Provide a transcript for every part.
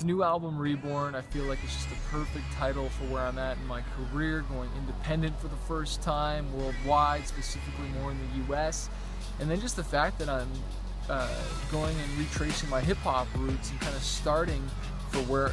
new album Reborn, I feel like it's just the perfect title for where I'm at in my career, going independent for the first time, worldwide, specifically more in the US. And then just the fact that I'm going and retracing my hip-hop roots and kind of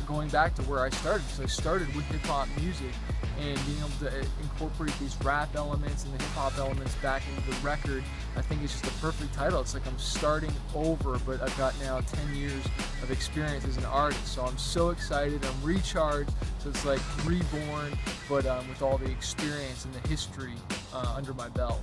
going back to where I started, because I started with hip-hop music, and being able to incorporate these rap elements and the hip-hop elements back into the record, I think it's just the perfect title. It's like I'm starting over, but I've got now 10 years of experience as an artist, so I'm so excited. I'm recharged, so it's like reborn, but with all the experience and the history under my belt.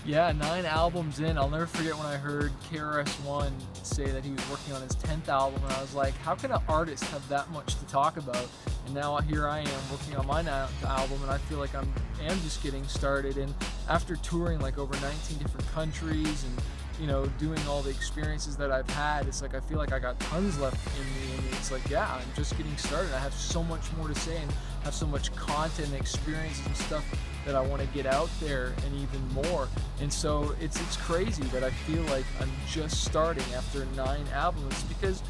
Yeah, 9 albums in. I'll never forget when I heard KRS-One say that he was working on his 10th album, and I was like, how can an artist have that much to talk about? And now here I am working on my 9th album, and I feel like I am just getting started. And after touring like over 19 different countries and doing all the experiences that I've had, it's like I feel like I got tons left in me, and it's like, yeah, I'm just getting started. I have so much more to say and have so much content and experiences and stuff that I want to get out there, and even more. And so it's crazy that I feel like I'm just starting after 9 albums, because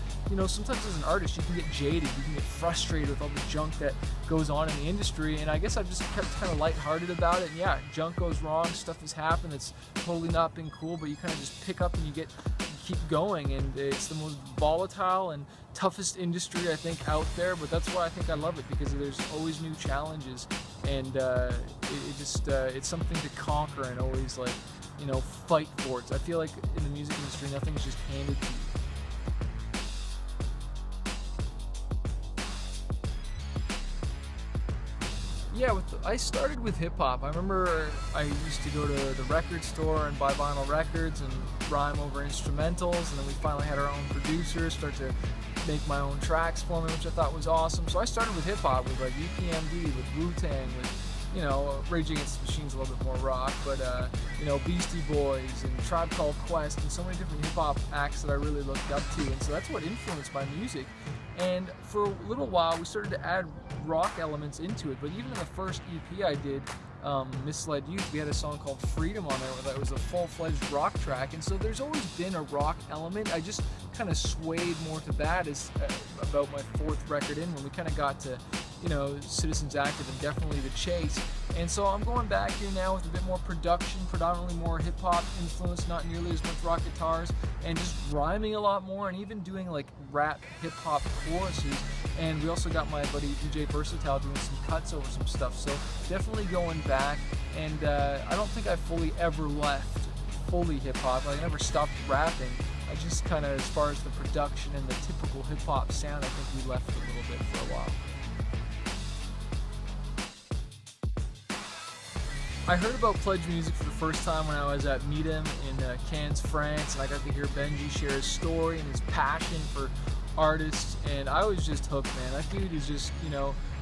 sometimes as an artist you can get jaded, you can get frustrated with all the junk that goes on in the industry, and I guess I've just kept kind of lighthearted about it. And yeah, junk goes wrong, stuff has happened that's totally not been cool, but you kind of just pick up and you keep going, and it's the most volatile and toughest industry I think out there, but that's why I think I love it, because there's always new challenges, and it's something to conquer and always fight for it. So I feel like in the music industry nothing's just handed to you. Yeah, I started with hip-hop. I remember I used to go to the record store and buy vinyl records and rhyme over instrumentals, and then we finally had our own producers, start to make my own tracks for me, which I thought was awesome. So I started with hip-hop, with like UPMD, with Wu-Tang, with Rage Against the Machine's a little bit more rock, but Beastie Boys and Tribe Called Quest, and so many different hip-hop acts that I really looked up to, and so that's what influenced my music. And for a little while we started to add rock elements into it, but even in the first EP I did, Misled Youth, we had a song called Freedom on there that was a full-fledged rock track, and so there's always been a rock element. I just kind of swayed more to that about my 4th record in, when we kind of got to Citizens Active and definitely The Chase. And so I'm going back here now with a bit more production, predominantly more hip-hop influence, not nearly as much rock guitars, and just rhyming a lot more, and even doing like rap hip-hop choruses. And we also got my buddy DJ Versatile doing some cuts over some stuff, so definitely going back. And I don't think I ever left fully hip-hop. I never stopped rapping. I just kind of, as far as the production and the typical hip-hop sound, I think we left a little bit for a while. I heard about PledgeMusic for the first time when I was at Meetum in Cannes, France, and I got to hear Benji share his story and his passion for artists, and I was just hooked, man. That dude is just,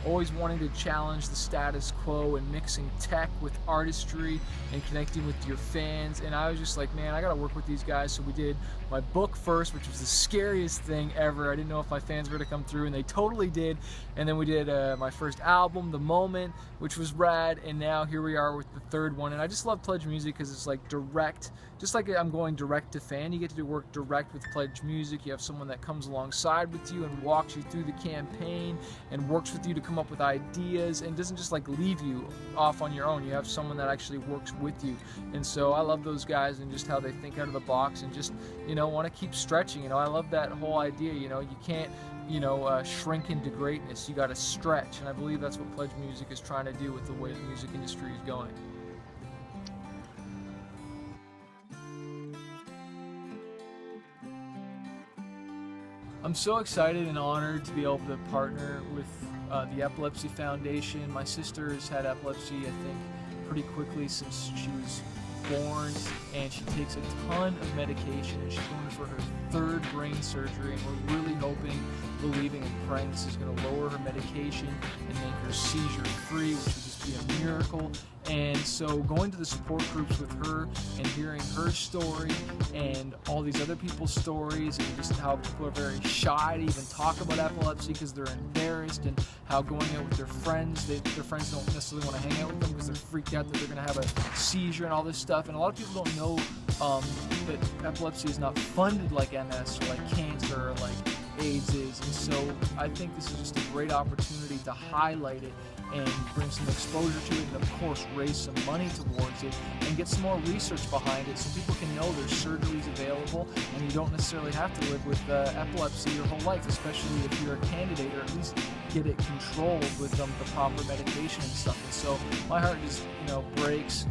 always wanting to challenge the status quo and mixing tech with artistry and connecting with your fans, and I was just like, man, I gotta work with these guys. So we did my book first, which was the scariest thing ever. I didn't know if my fans were gonna come through, and they totally did. And then we did my first album, The Moment, which was rad, and now here we are with the 3rd one. And I just love PledgeMusic because it's like direct, just like I'm going direct to fan. You get to work direct with PledgeMusic. You have someone that comes alongside with you and walks you through the campaign and works with you to come up with ideas, and doesn't just like leave you off on your own. You have someone that actually works with you, and so I love those guys and just how they think out of the box and just want to keep stretching. I love that whole idea. You can't shrink into greatness. You got to stretch, and I believe that's what PledgeMusic is trying to do with the way the music industry is going. I'm so excited and honored to be able to partner with the Epilepsy Foundation. My sister has had epilepsy, I think, pretty quickly since she was born, and she takes a ton of medication, and she's going for her 3rd brain surgery, and we're really hoping, believing, and praying this is going to lower her medication and make her seizure free, which would just to be a miracle. And so going to the support groups with her and hearing her story and all these other people's stories, and just how people are very shy to even talk about epilepsy because they're embarrassed, and how going out with their friends, their friends don't necessarily want to hang out with them because they're freaked out that they're going to have a seizure and all this stuff. And a lot of people don't know that epilepsy is not funded like MS or like cancer or like AIDS is. And so I think this is just a great opportunity to highlight it and bring some exposure to it, and of course raise some money towards it and get some more research behind it so people can know there's surgeries available and you don't necessarily have to live with epilepsy your whole life, especially if you're a candidate, or at least get it controlled with the proper medication and stuff. And so my heart just breaks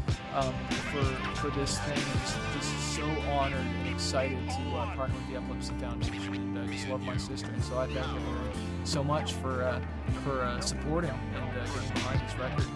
for this thing, and just so honored and excited to partner with the Epilepsy Foundation, and I just love my sister, and so I thank everyone so much for supporting and getting behind this record.